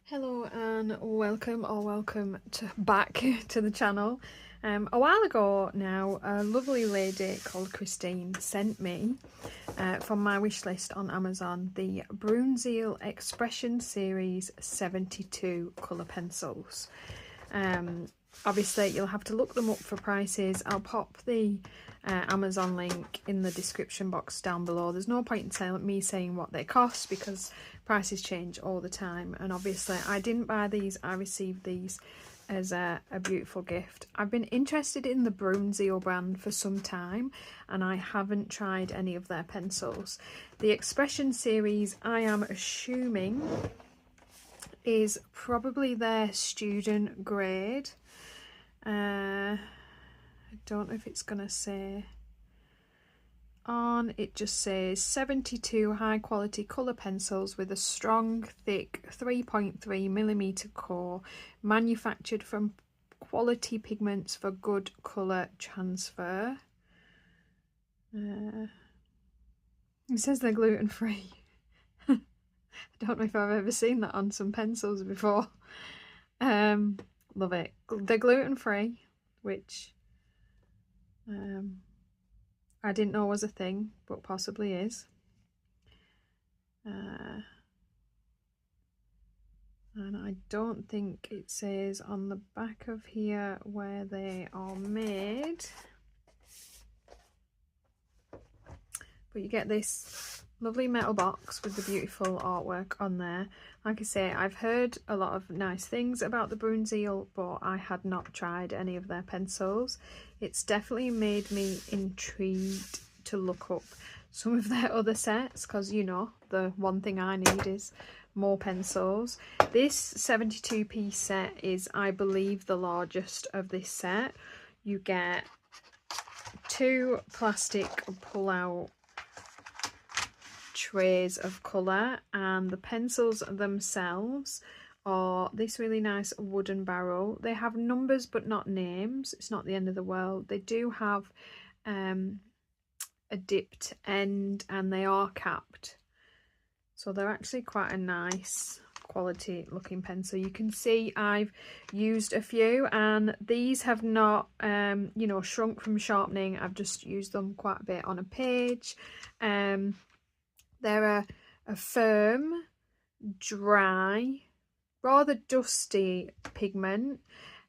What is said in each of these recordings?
Hello and welcome back to the channel. A while ago now, a lovely lady called Christine sent me from my wish list on Amazon the Bruynzeel Expression Series 72 colour pencils. Obviously you'll have to look them up for prices. I'll pop the Amazon link in the description box down below. There's no point in me saying what they cost because prices change all the time, and obviously I didn't buy these, I received these as a beautiful gift. I've been interested in the Bruynzeel brand for some time and I haven't tried any of their pencils. The Expression series, I am assuming, is probably their student grade. I don't know if it's gonna say on. It just says 72 high quality colour pencils with a strong thick 3.3mm core, manufactured from quality pigments for good colour transfer. It says they're gluten free. I don't know if I've ever seen that on some pencils before. Love it. They're gluten free, which I didn't know was a thing, but possibly is. And I don't think it says on the back of here where they are made. But you get this lovely metal box with the beautiful artwork on there. Like I say, I've heard a lot of nice things about the Bruynzeel, but I had not tried any of their pencils. It's definitely made me intrigued to look up some of their other sets, because you know, the one thing I need is more pencils. This 72 piece set is, I believe, the largest of this set. You get 2 plastic pull-out trays of colour, and the pencils themselves are this really nice wooden barrel. They have numbers but not names. It's not the end of the world. They do have a dipped end and they are capped, so they're actually quite a nice quality looking pencil. You can see I've used a few and these have not you know, shrunk from sharpening. I've just used them quite a bit on a page. They're a firm, dry, rather dusty pigment,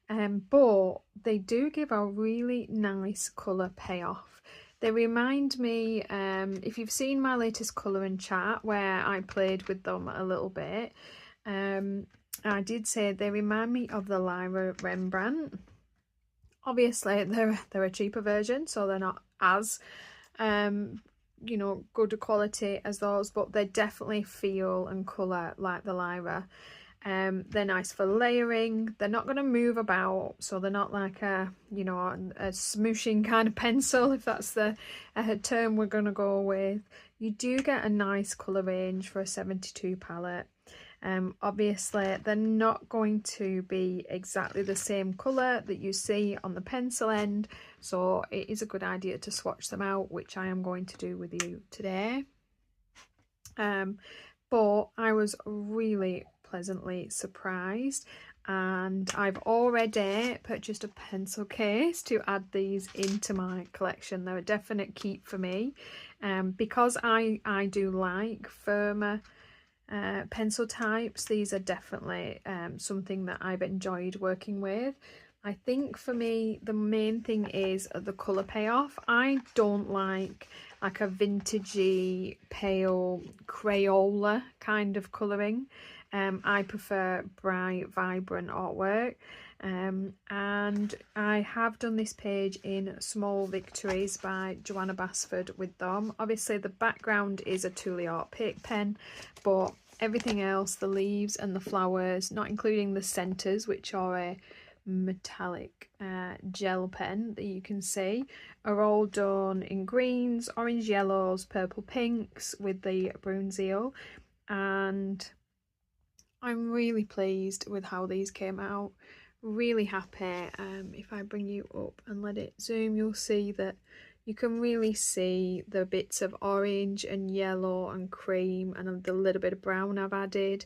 but they do give a really nice colour payoff. They remind me, if you've seen my latest colouring chat where I played with them a little bit, I did say they remind me of the Lyra Rembrandt. Obviously they're a cheaper version, so they're not as you know, good quality as those, but they definitely feel and colour like the Lyra. They're nice for layering. They're not going to move about, so they're not like a, you know, a smooshing kind of pencil, if that's the term we're going to go with. You do get a nice colour range for a 72 palette. Obviously they're not going to be exactly the same colour that you see on the pencil end, so it is a good idea to swatch them out, which I am going to do with you today. But I was really pleasantly surprised, and I've already purchased a pencil case to add these into my collection. They're a definite keep for me, because I do like firmer pencil types. These are definitely something that I've enjoyed working with. I think for me the main thing is the colour payoff. I don't like a vintagey pale Crayola kind of colouring. I prefer bright vibrant artwork, and I have done this page in Small Victories by Joanna Basford with them. Obviously the background is a Tule Art Pick pen, but everything else, the leaves and the flowers, not including the centres, which are a metallic gel pen that you can see, are all done in greens, orange yellows, purple pinks with the Bruynzeel, and I'm really pleased with how these came out. Really happy. If I bring you up and let it zoom, you'll see that you can really see the bits of orange and yellow and cream and the little bit of brown I've added.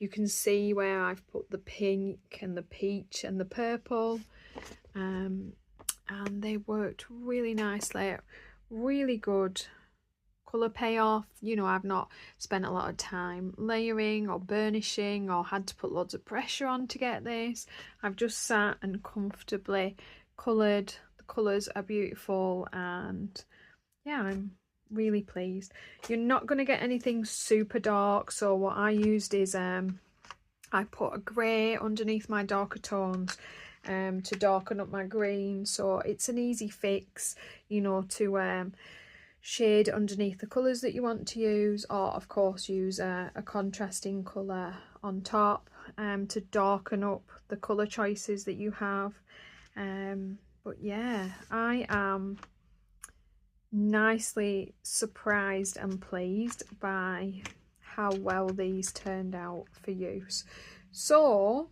You can see where I've put the pink and the peach and the purple, and they worked really nicely. Really good colour payoff. You know, I've not spent a lot of time layering or burnishing or had to put loads of pressure on to get this. I've just sat and comfortably coloured. The colours are beautiful, and yeah, I'm really pleased. You're not going to get anything super dark, so what I used is I put a grey underneath my darker tones to darken up my green, so it's an easy fix, you know, to shade underneath the colours that you want to use, or of course use a contrasting colour on top to darken up the colour choices that you have. But yeah, I am nicely surprised and pleased by how well these turned out for use. So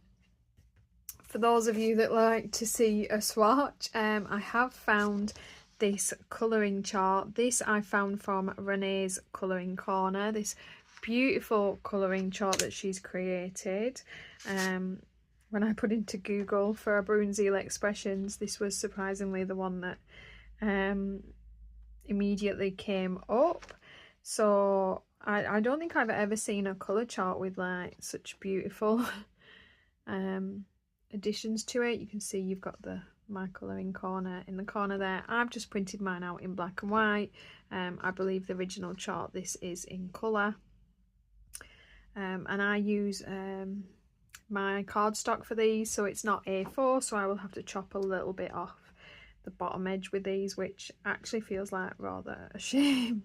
for those of you that like to see a swatch, I have found this colouring chart. This I found from Renee's Colouring Corner, this beautiful colouring chart that she's created. When I put into Google for a Bruynzeel expressions, this was surprisingly the one that immediately came up. So I don't think I've ever seen a colour chart with like such beautiful additions to it. You can see you've got my colouring corner in the corner there. I've just printed mine out in black and white. I believe the original chart, this is in colour. And I use my cardstock for these, so it's not A4, so I will have to chop a little bit off the bottom edge with these, which actually feels like rather a shame.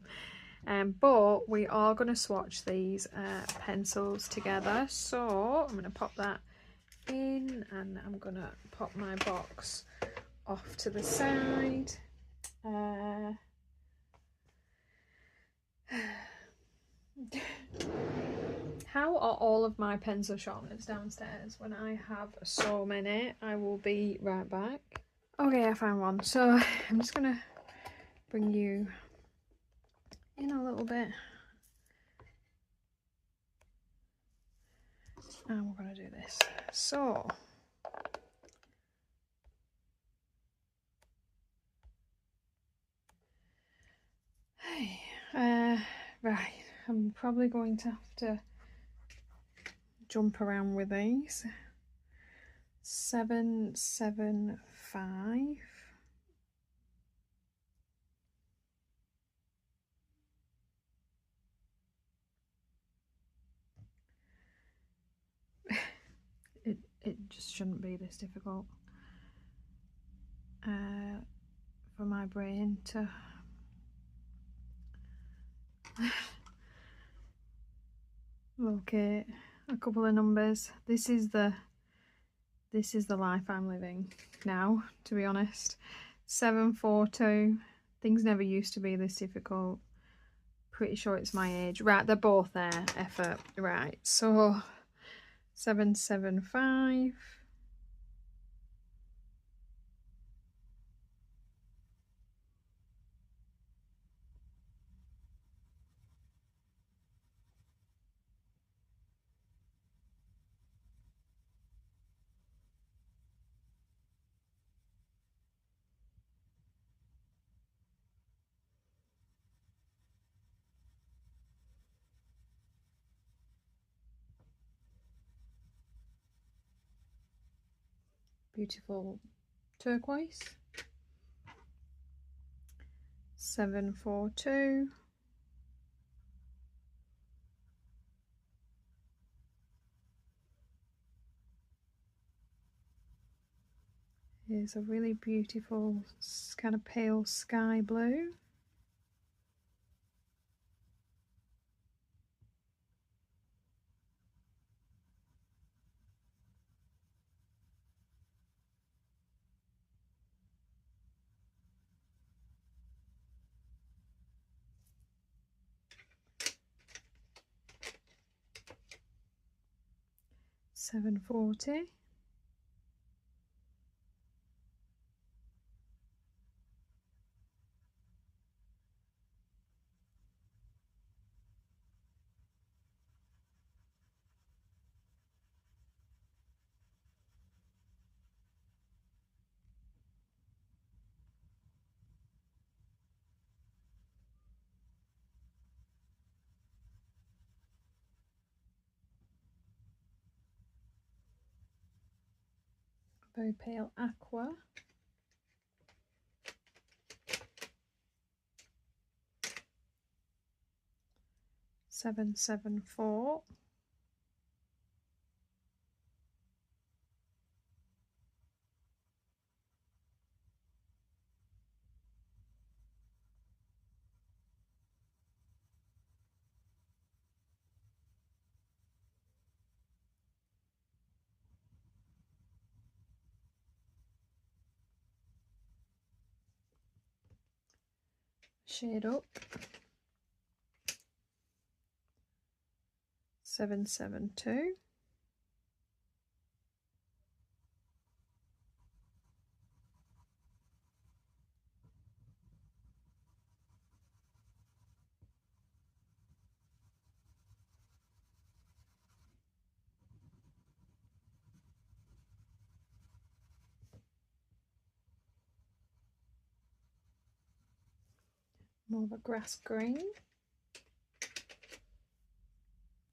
But we are going to swatch these pencils together, so I'm going to pop that in, and I'm going to pop my box off to the side. How are all of my pencil sharpeners downstairs when I have so many? I will be right back. Okay, I found one, so I'm just gonna bring you in a little bit, and we're gonna do this. So hey, right, I'm probably going to have to jump around with these. 775. It just shouldn't be this difficult for my brain to locate a couple of numbers. This is the life I'm living now, to be honest. 742. Things never used to be this difficult. Pretty sure it's my age. Right, they're both there. Effort. Right, so 775. Beautiful turquoise. 742. Here's a really beautiful kind of pale sky blue. $7.40. very pale aqua, (774), shade up, 772, more of a grass green,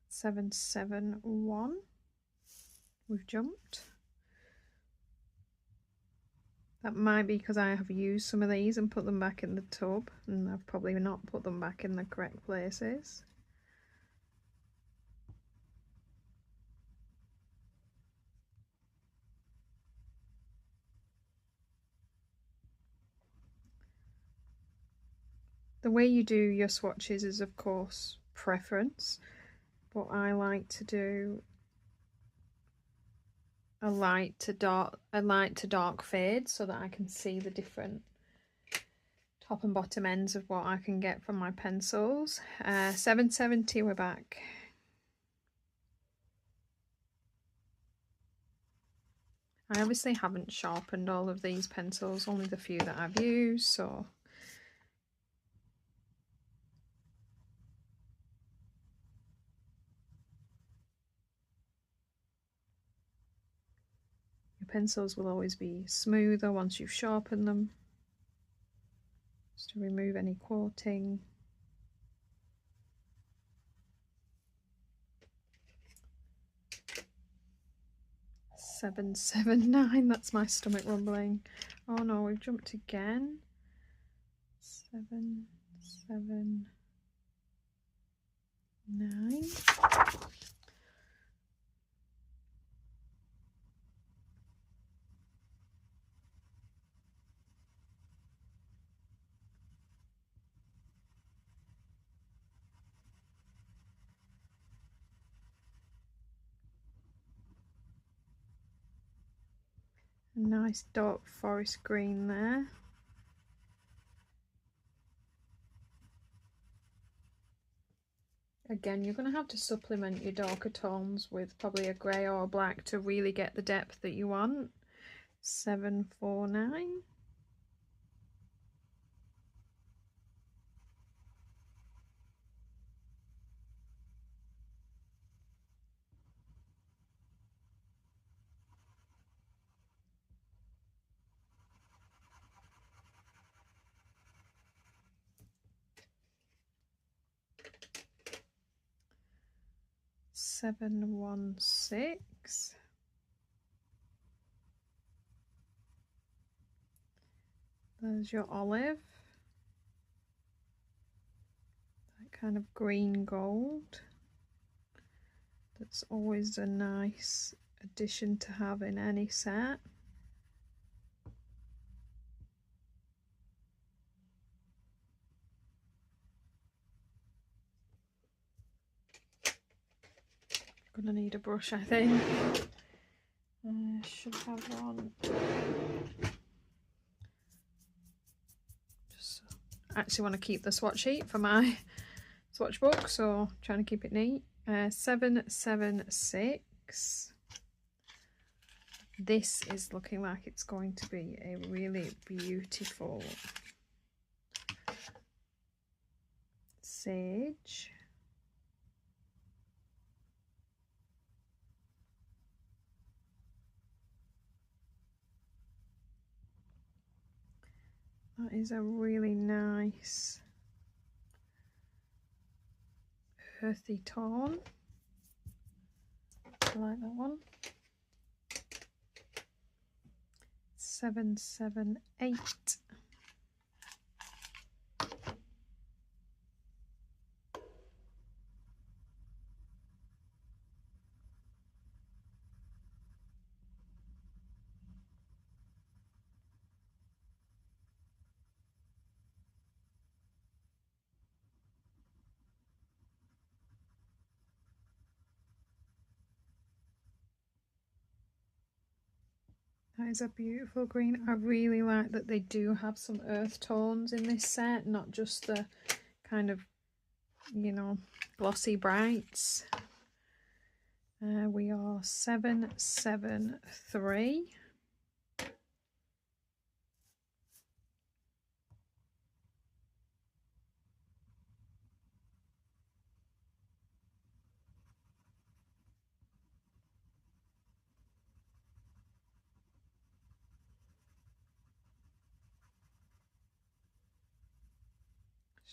771, we've jumped. That might be because I have used some of these and put them back in the tub, and I've probably not put them back in the correct places. The way you do your swatches is of course preference, but I like to do a light to dark fade so that I can see the different top and bottom ends of what I can get from my pencils. 770, we're back. I obviously haven't sharpened all of these pencils, only the few that I've used, so your pencils will always be smoother once you've sharpened them, just to remove any coating. (779), that's my stomach rumbling. Oh no, we've jumped again. 779. A nice dark forest green there. Again, you're going to have to supplement your darker tones with probably a grey or a black to really get the depth that you want. 749. (716). There's your olive, that kind of green gold. That's always a nice addition to have in any set. Gonna need a brush, I think. Should have one. Just actually want to keep the swatch sheet for my swatch book, so trying to keep it neat. 776. This is looking like it's going to be a really beautiful sage. That is a really nice earthy tone. I like that one. 778. That is a beautiful green. I really like that they do have some earth tones in this set, not just the kind of, you know, glossy brights. We are 773.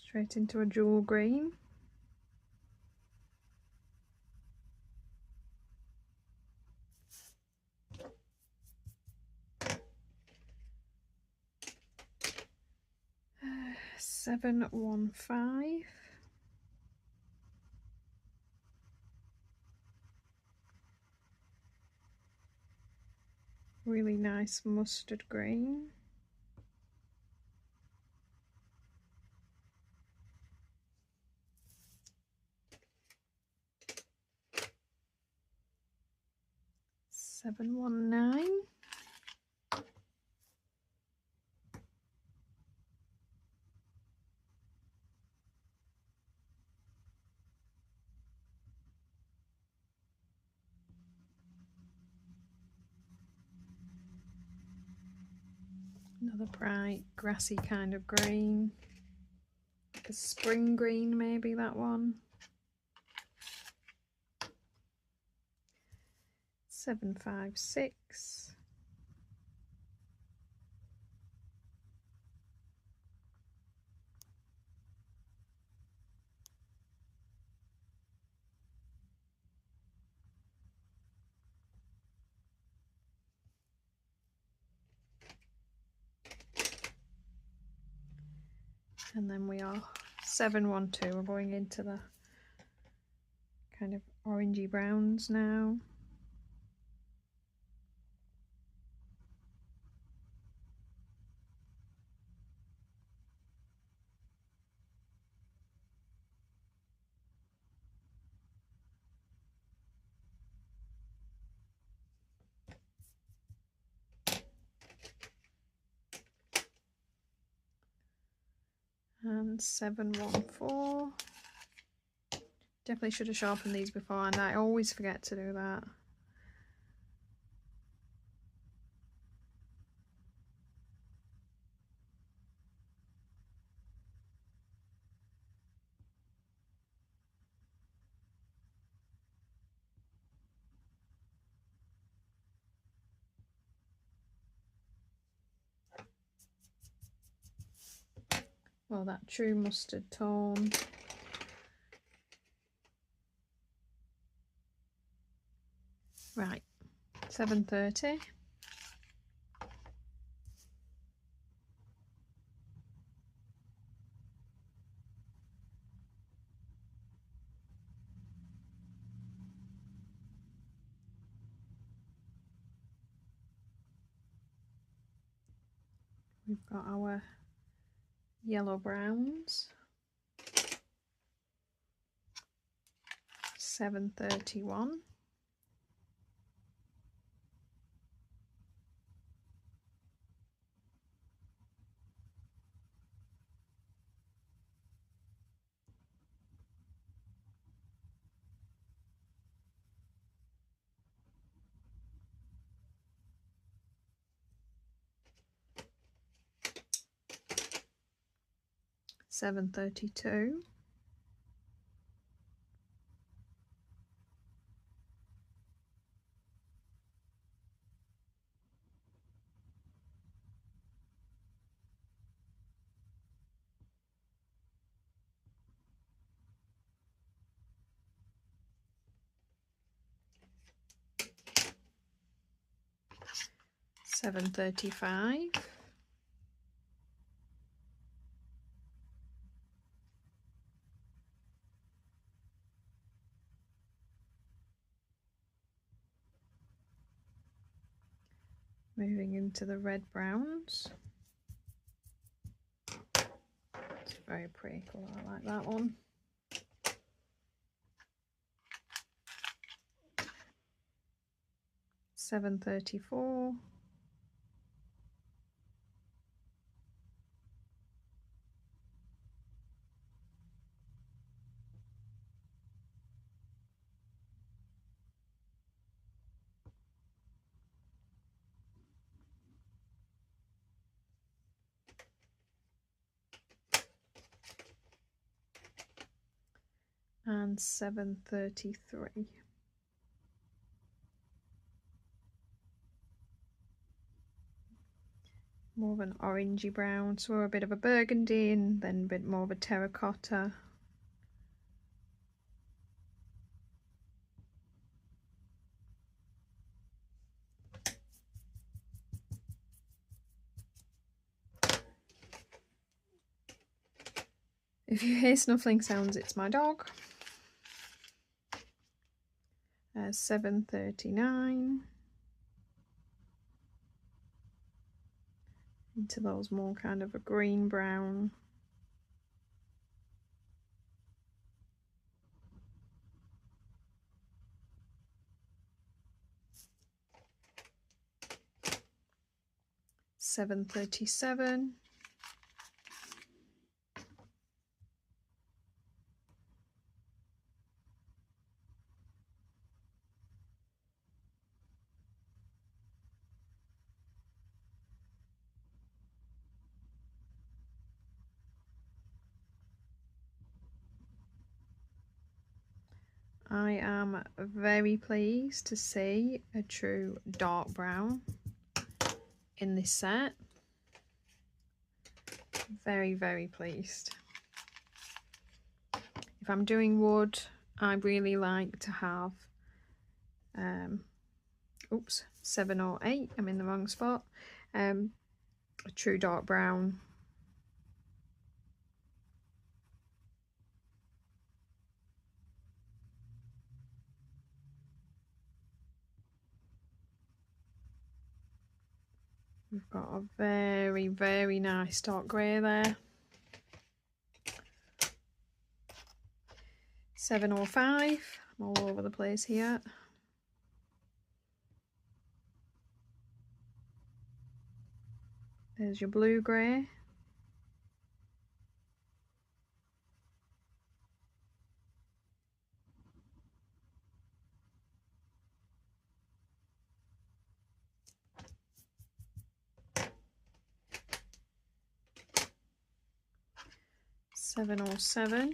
Straight into a jewel green. Uh, 715. Really nice mustard green. Seven 1 9. Another bright grassy kind of green, like a spring green maybe, that one. 756. And then we are 712. We're going into the kind of orangey browns now. And 714. Definitely should have sharpened these before, and I always forget to do that. Well, that true mustard tone. Right, 730. We've got our yellow browns. 731. $7.32. 735. Moving into the red browns. It's a very pretty colour, I like that one. $7.34. And $7.33. More of an orangey brown, so a bit of a burgundy and then a bit more of a terracotta. If you hear snuffling sounds, it's my dog. $7.39. Into those more kind of a green brown. $7.37. I am very pleased to see a true dark brown in this set. Very, very pleased. If I'm doing wood, I really like to have, oops, 708, I'm in the wrong spot, a true dark brown. We've got a very, very nice dark grey there. 705, I'm all over the place here. There's your blue grey. $707.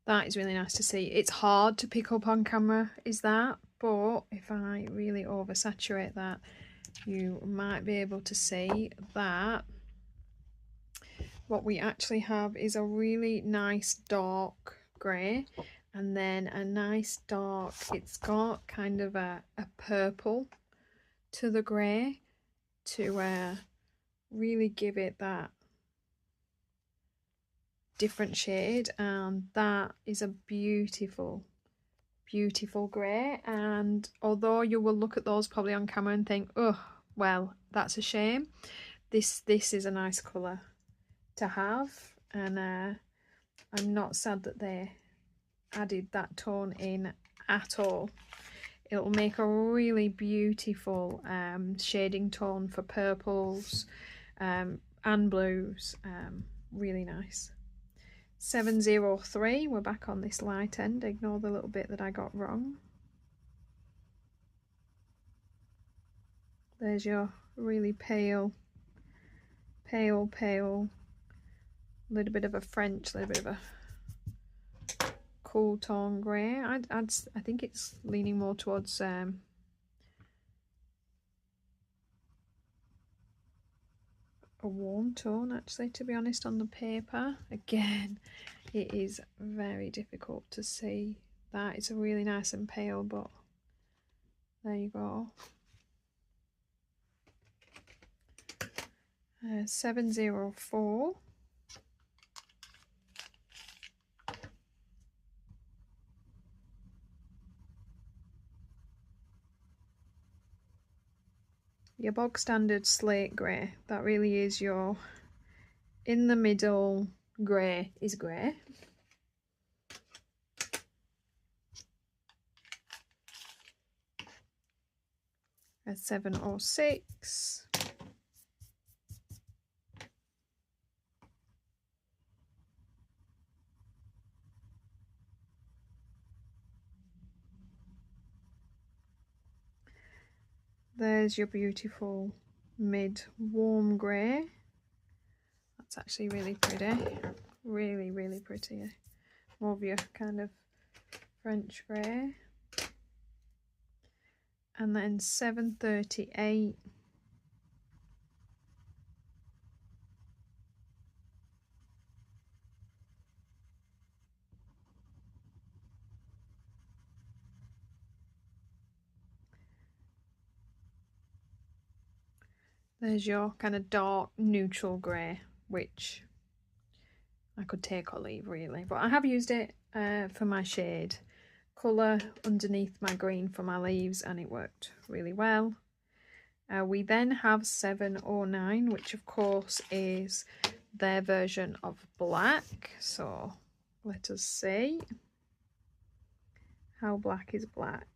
That is really nice to see. It's hard to pick up on camera, is that? But if I really oversaturate that, you might be able to see that what we actually have is a really nice dark grey and then a nice dark, it's got kind of a purple to the grey to really give it that different shade, and that is a beautiful, beautiful grey. And although you will look at those probably on camera and think, oh well, that's a shame, this is a nice colour to have, and I'm not sad that they added that tone in at all. It'll make a really beautiful shading tone for purples and blues. Really nice. 703, we're back on this light end, ignore the little bit that I got wrong. There's your really pale, little bit of a French, little bit of a cool tone grey. I think it's leaning more towards a warm tone actually, to be honest, on the paper. Again, it is very difficult to see that. It's a really nice and pale, but there you go. 704. Your bog standard slate grey. That really is your in the middle grey is grey. A 706. There's your beautiful mid warm grey. That's actually really pretty. Really, really pretty. More of your kind of French grey. And then 738. There's your kind of dark neutral grey, which I could take or leave really, but I have used it for my shade colour underneath my green for my leaves, and it worked really well. We then have 709, which of course is their version of black. So let us see how black is black.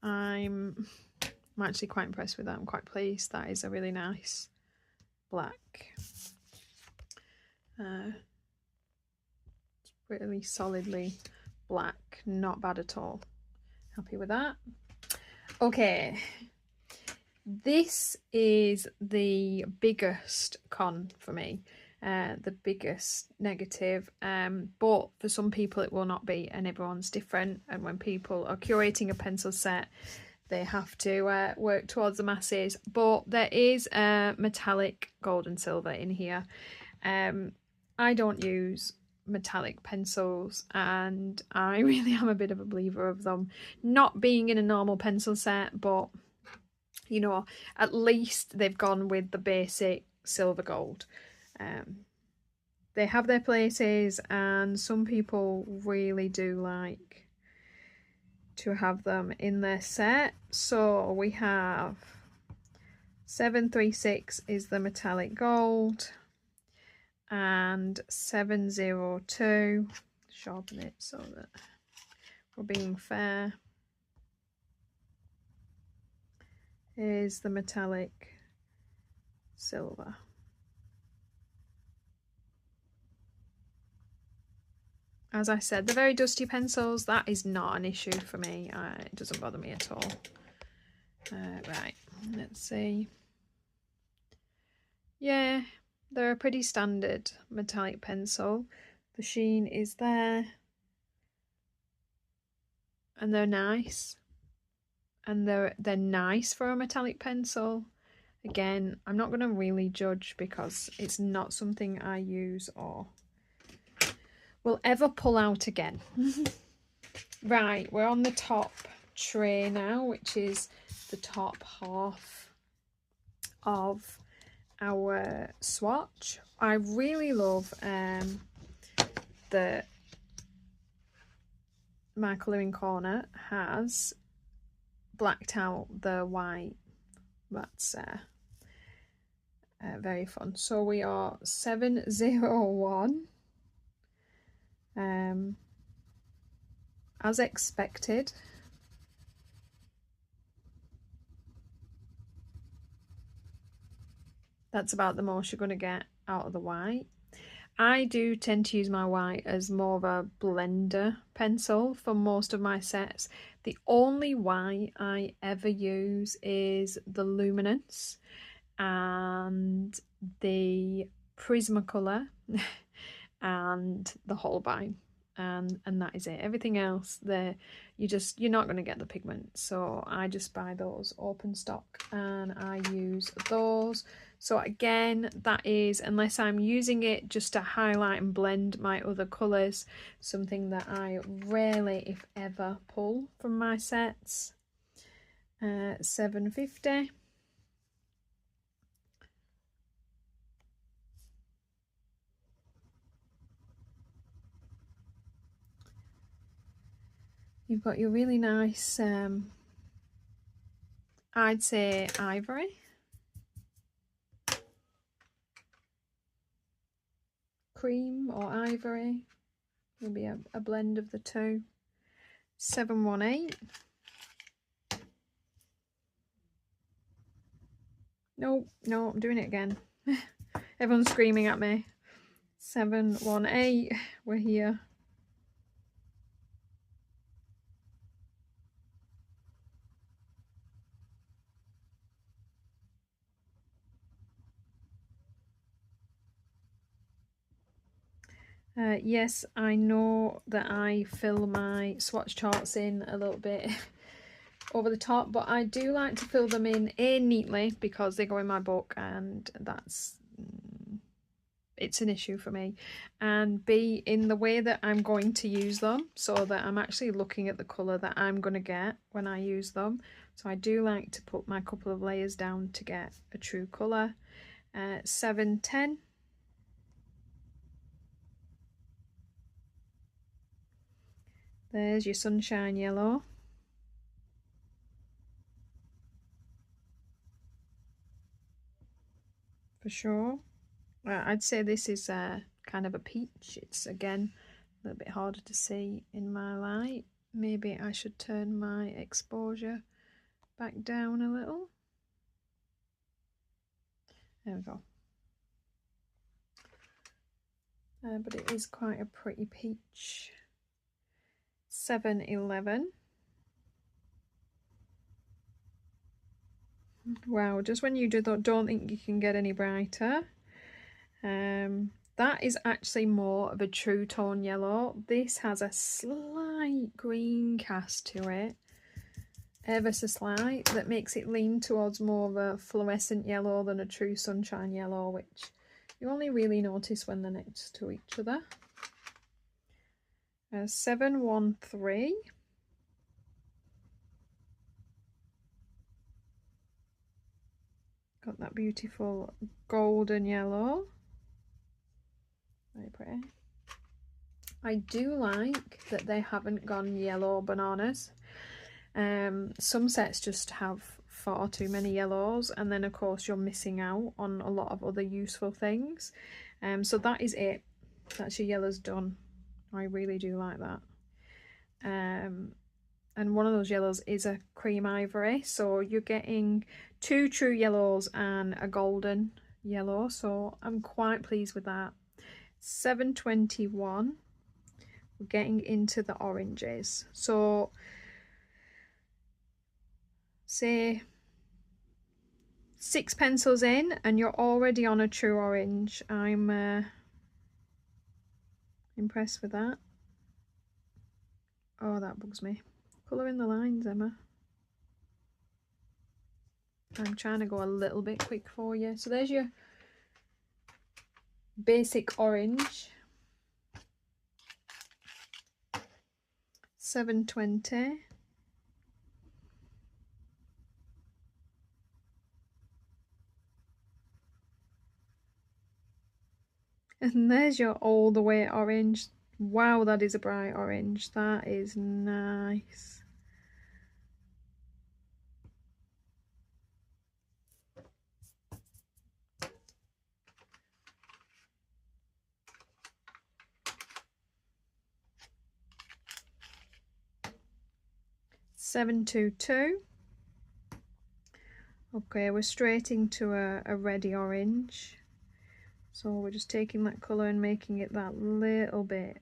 I'm actually quite impressed with that. I'm quite pleased. That is a really nice black. It's really solidly black, not bad at all. Happy with that. Okay, this is the biggest con for me, the biggest negative, but for some people it will not be, and everyone's different, and when people are curating a pencil set they have to work towards the masses. But there is metallic gold and silver in here. I don't use metallic pencils, and I really am a bit of a believer of them not being in a normal pencil set, but you know, at least they've gone with the basic silver gold. They have their places, and some people really do like to have them in their set. So we have 736 is the metallic gold, and 702, sharpen it so that we're being fair, is the metallic silver. As I said, the very dusty pencils, that is not an issue for me. It doesn't bother me at all. Right, let's see. Yeah, they're a pretty standard metallic pencil. The sheen is there, and they're nice, and they're nice for a metallic pencil. Again, I'm not going to really judge because it's not something I use or will ever pull out again. Right, we're on the top tray now, which is the top half of our swatch. I really love my colouring corner has blacked out the white. That's very fun. So we are 701. As expected. That's about the most you're going to get out of the white. I do tend to use my white as more of a blender pencil for most of my sets. The only white I ever use is the Luminance and the Prismacolor and the Holbein, and that is it. Everything else there, you're not going to get the pigment, so I just buy those open stock and I use those. So again, that is, unless I'm using it just to highlight and blend my other colours, something that I rarely, if ever, pull from my sets. 750. You've got your really nice, I'd say ivory. Cream or ivory, maybe a blend of the two. 718. No, I'm doing it again. Everyone's screaming at me. 718, we're here. Yes, I know that I fill my swatch charts in a little bit over the top, but I do like to fill them in A, neatly, because they go in my book and that's it's an issue for me, and B, in the way that I'm going to use them, so that I'm actually looking at the colour that I'm going to get when I use them. So I do like to put my couple of layers down to get a true colour. 710. There's your sunshine yellow. For sure. I'd say this is kind of a peach. It's again a little bit harder to see in my light. Maybe I should turn my exposure back down a little. There we go. But it is quite a pretty peach. 711. Wow, just when you don't think you can get any brighter. That is actually more of a true tone yellow. This has a slight green cast to it, ever so slight, that makes it lean towards more of a fluorescent yellow than a true sunshine yellow, which you only really notice when they're next to each other. 713. Got that beautiful golden yellow. Very pretty. I do like that they haven't gone yellow bananas. Some sets just have far too many yellows, and then of course you're missing out on a lot of other useful things. So that is it. That's your yellows done. I really do like that. And one of those yellows is a cream ivory, so you're getting 2 true yellows and a golden yellow, so I'm quite pleased with that. 721. We're getting into the oranges, so say 6 pencils in and you're already on a true orange. I'm impressed with that. Oh, that bugs me. Colour in the lines, Emma. I'm trying to go a little bit quick for you. So there's your basic orange. 720. And there's your all the way orange. Wow, that is a bright orange. That is nice. $722. Okay, we're straight into a reddy orange. So we're just taking that colour and making it that little bit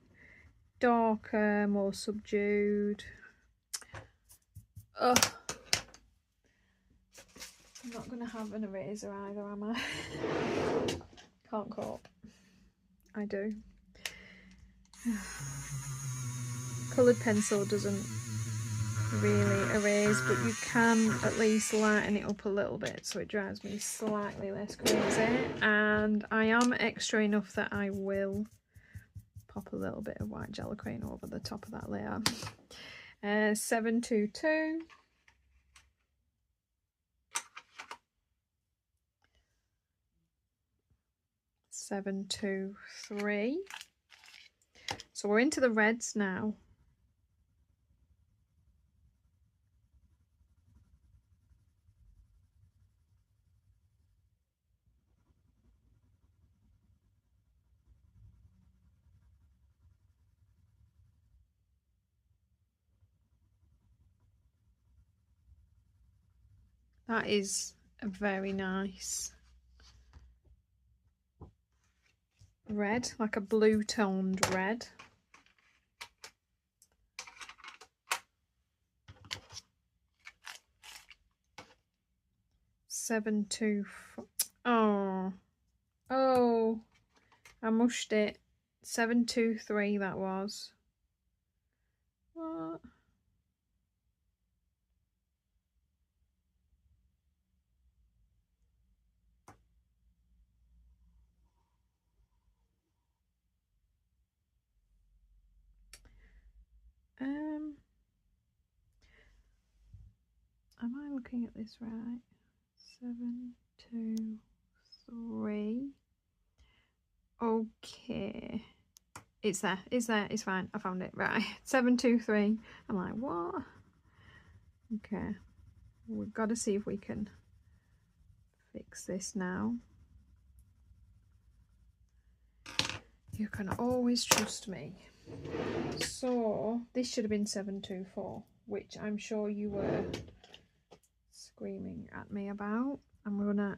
darker, more subdued. Oh, I'm not going to have an eraser either, am I? Can't cope. I do. Coloured pencil doesn't really erase, but you can at least lighten it up a little bit so it drives me slightly less crazy. And I am extra enough that I will pop a little bit of white gelatin over the top of that layer. 722. Seven, 2, 3. So we're into the reds now. That is a very nice red, like a blue toned red. Seven, 2, 4. Oh, I mushed it. 7, 2, 3. That was. What? Am I looking at this right? 7, 2, 3. Okay. It's there. It's there. It's fine. I found it. Right. 7, 2, 3. I'm like, what? Okay. We've got to see if we can fix this now. You can always trust me. So this should have been 7, 2, 4, which I'm sure you were screaming at me about. I'm gonna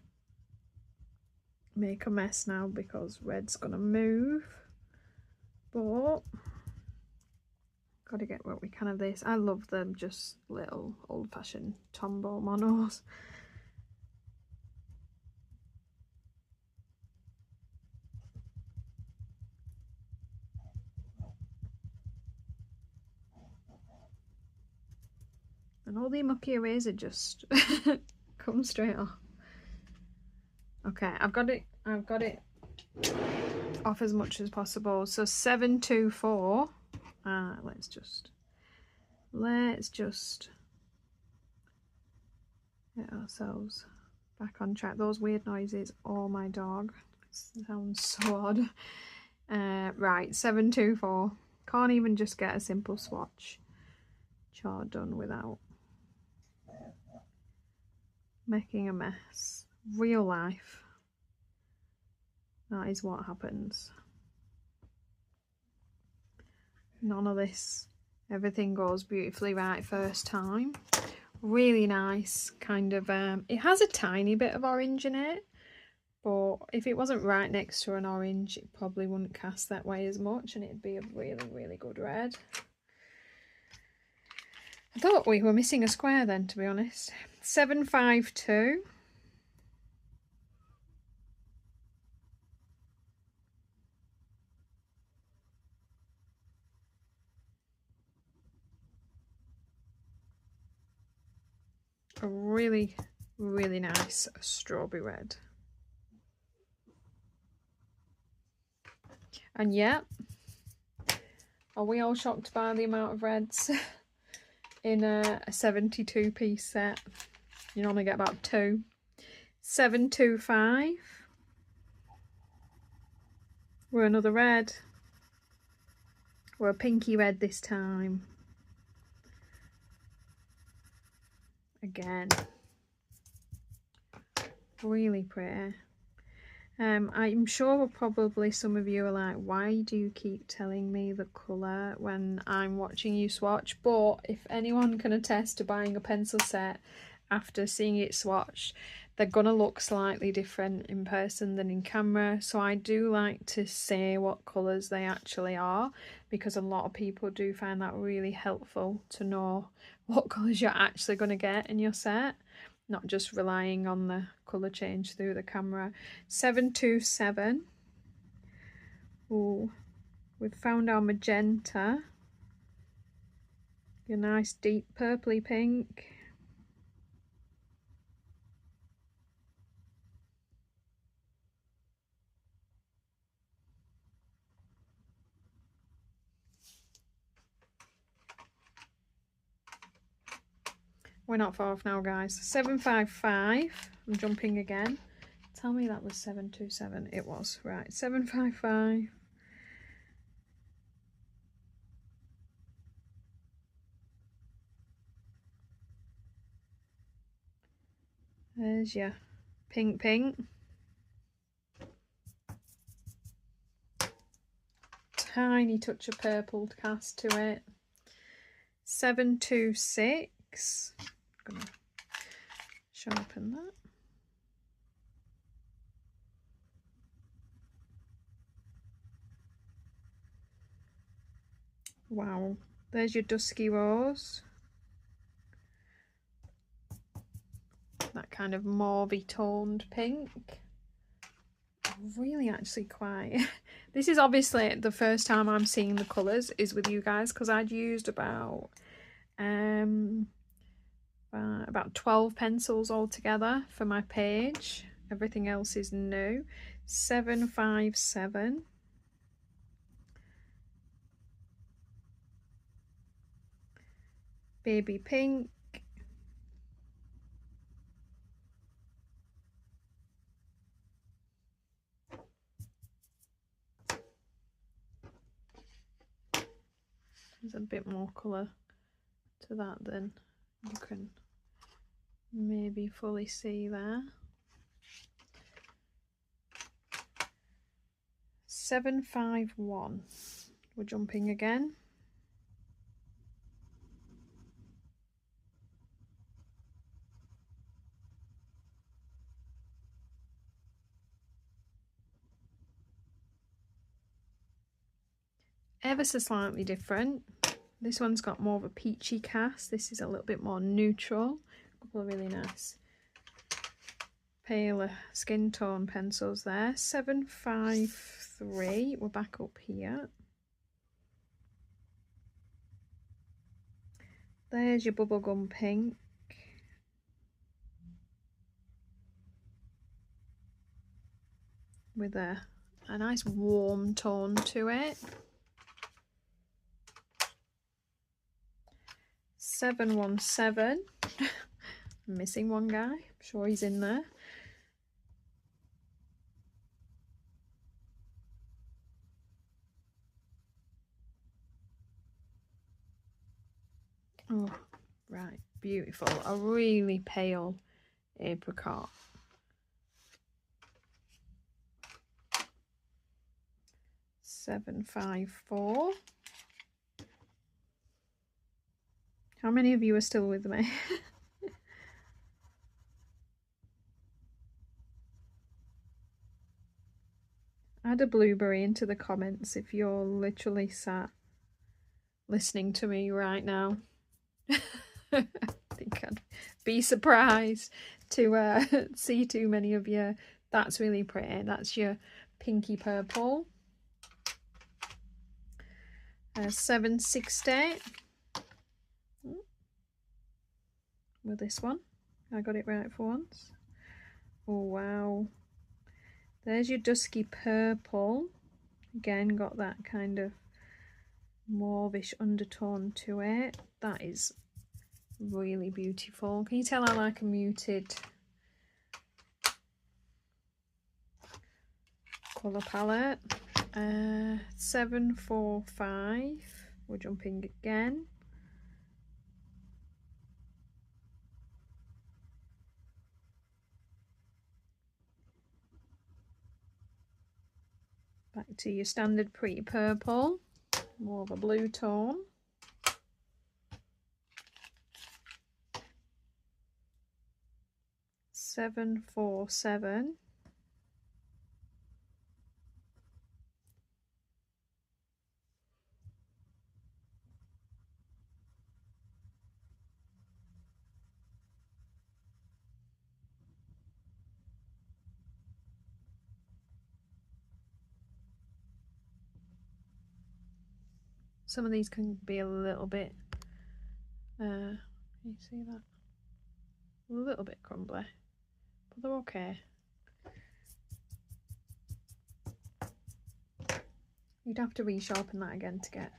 make a mess now because red's gonna move, but gotta get what we can of this. I love them, just little old-fashioned Tombow monos. And all the mucky eraser just comes straight off. Okay, I've got it off as much as possible. So 7, 2, 4. Let's just get ourselves back on track. Those weird noises. Oh my dog. It sounds so odd. Right, 7, 2, 4. Can't even just get a simple swatch chart done without making a mess. Real life. That is what happens. None of this. Everything goes beautifully right first time. Really nice kind of, it has a tiny bit of orange in it, but if it wasn't right next to an orange, it probably wouldn't cast that way as much and it'd be a really, really good red. I thought we were missing a square then, to be honest. 7, 5, 2. A really, really nice strawberry red. And yeah, are we all shocked by the amount of reds in a 72 piece set? You normally get about 2. 7, 2, 5. We're another red. We're a pinky red this time. Again. Really pretty. I'm sure probably some of you are like, why do you keep telling me the colour when I'm watching you swatch? But if anyone can attest to buying a pencil set after seeing it swatched, they're going to look slightly different in person than in camera. So I do like to say what colours they actually are, because a lot of people do find that really helpful to know what colours you're actually going to get in your set, not just relying on the colour change through the camera. 727. Oh, we've found our magenta. Your nice deep purpley pink. We're not far off now, guys. 755. I'm jumping again. Tell me that was 727. It was. Right. 755. There's your pink pink. Tiny touch of purple to cast to it. 726. I'm gonna sharpen that. Wow, there's your dusky rose. That kind of mauvey toned pink. Really actually quite this is obviously the first time I'm seeing the colours is with you guys, because I'd used about 12 pencils altogether for my page. Everything else is new. 757. Baby pink. There's a bit more colour to that than you can maybe fully see there. 751. We're jumping again. Ever so slightly different. This one's got more of a peachy cast. This is a little bit more neutral. A couple of really nice paler skin tone pencils there. 753. We're back up here. There's your bubblegum pink. With a nice warm tone to it. 717. I'm missing one guy. I'm sure he's in there. Oh, right, beautiful. A really pale apricot. 754. How many of you are still with me? Add a blueberry into the comments if you're literally sat listening to me right now. I think I'd be surprised to see too many of you. That's really pretty. That's your pinky purple. 760. With this one. I got it right for once. Oh wow. There's your dusky purple. Again, got that kind of mauvish undertone to it. That is really beautiful. Can you tell I like a muted colour palette? 745. We're jumping again. Back to your standard pretty purple, more of a blue tone. 747. Some of these can be a little bit, you see that? A little bit crumbly, but they're okay. You'd have to resharpen that again to get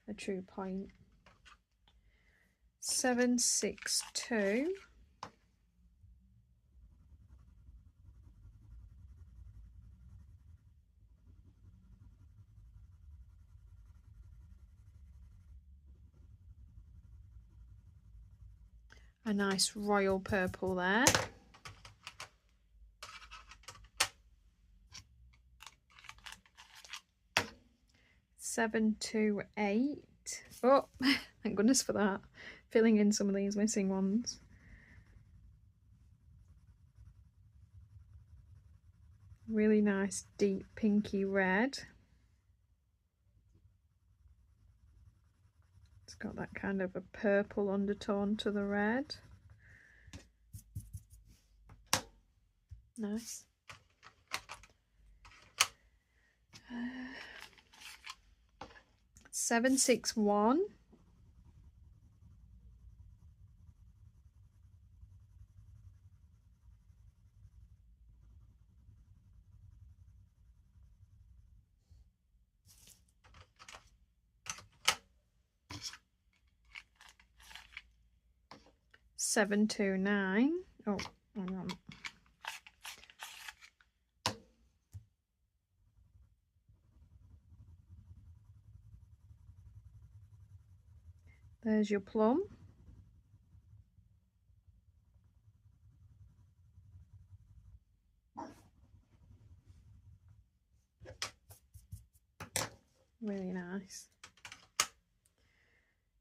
a true point. 762. A nice royal purple there. 728. Oh, thank goodness for that. Filling in some of these missing ones. Really nice deep pinky red. It's got that kind of a purple undertone to the red. Nice. 761. Seven, 2, 9. Oh, hang on. There's your plum. Really nice.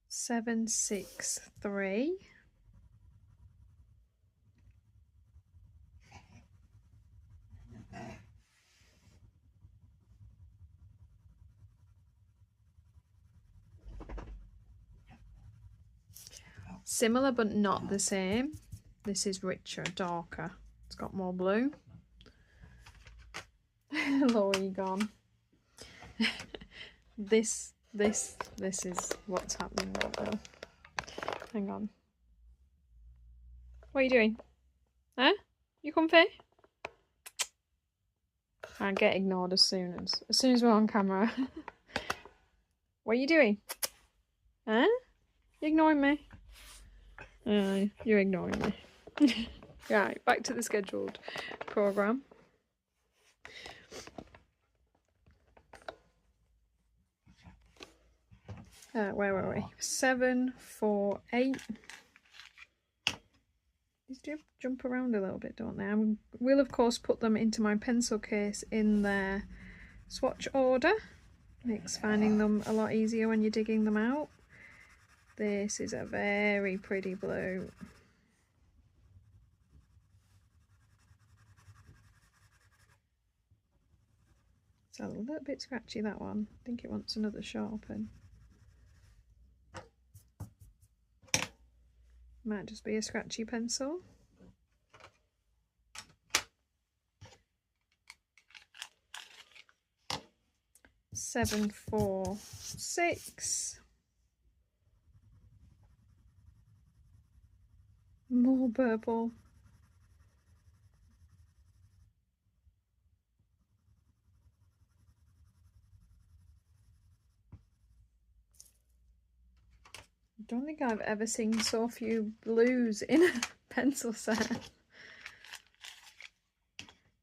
763. Similar but not the same. This is richer, darker. It's got more blue. Hello, Egon. This is what's happening right now. Hang on. What are you doing? Huh? You comfy? I get ignored as soon as we're on camera. What are you doing? Huh? You ignoring me? You're ignoring me. Right, back to the scheduled programme. Where were we? 748. These do jump around a little bit, don't they? I will of course put them into my pencil case in their swatch order. Makes finding them a lot easier when you're digging them out. This is a very pretty blue. It's a little bit scratchy, that one. I think it wants another sharpen. Might just be a scratchy pencil. Seven, 4, 6. More purple. I don't think I've ever seen so few blues in a pencil set.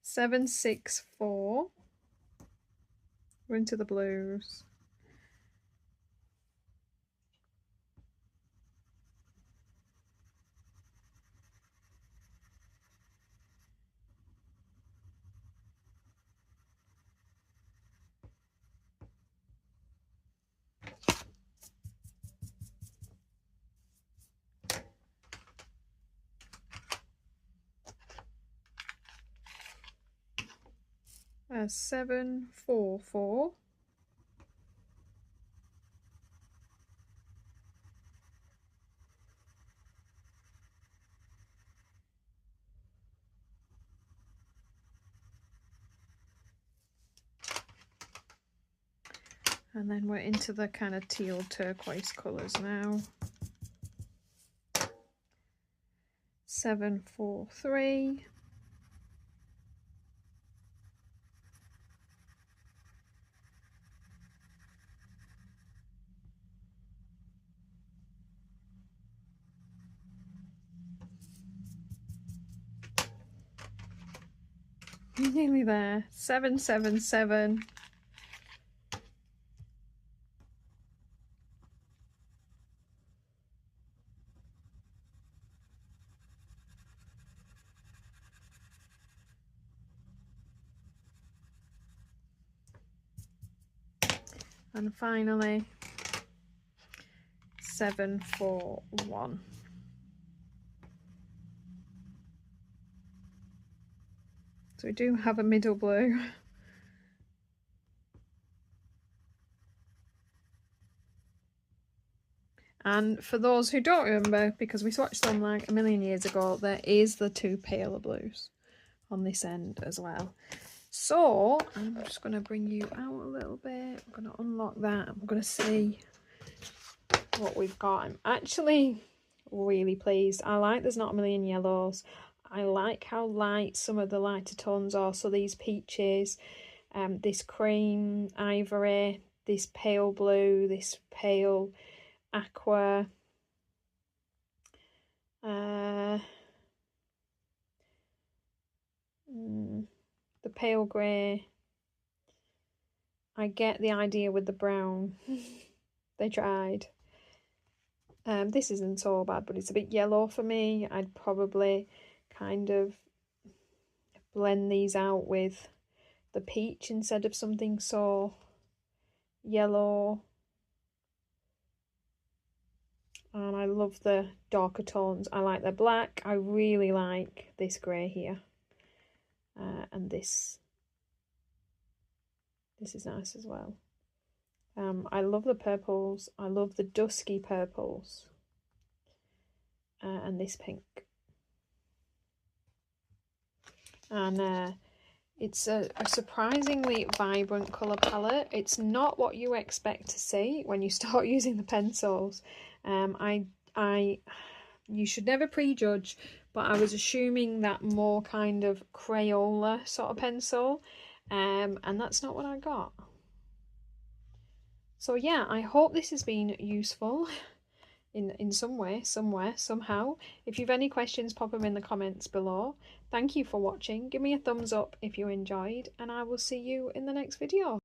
7, 6, 4. We're into the blues. 744. And then we're into the kind of teal turquoise colours now. 743. Nearly there. 777. And finally 741. So we do have a middle blue. And for those who don't remember, because we swatched them like a million years ago, there is the two paler blues on this end as well. So I'm just going to bring you out a little bit. I'm going to unlock that. I'm going to see what we've got. I'm actually really pleased. I like there's not a million yellows. I like how light some of the lighter tones are. So these peaches, this cream, ivory, this pale blue, this pale aqua, the pale grey. I get the idea with the brown. They tried. This isn't so bad, but it's a bit yellow for me. I'd probably kind of blend these out with the peach instead of something so yellow. And I love the darker tones. I like the black. I really like this grey here. And this is nice as well. I love the purples. I love the dusky purples. And this pink. And it's a surprisingly vibrant colour palette. It's not what you expect to see when you start using the pencils. You should never prejudge, but I was assuming that more kind of Crayola sort of pencil, and that's not what I got. So yeah, I hope this has been useful in some way, somewhere, somehow. If you've any questions, pop them in the comments below. Thank you for watching. Give me a thumbs up if you enjoyed, and I will see you in the next video.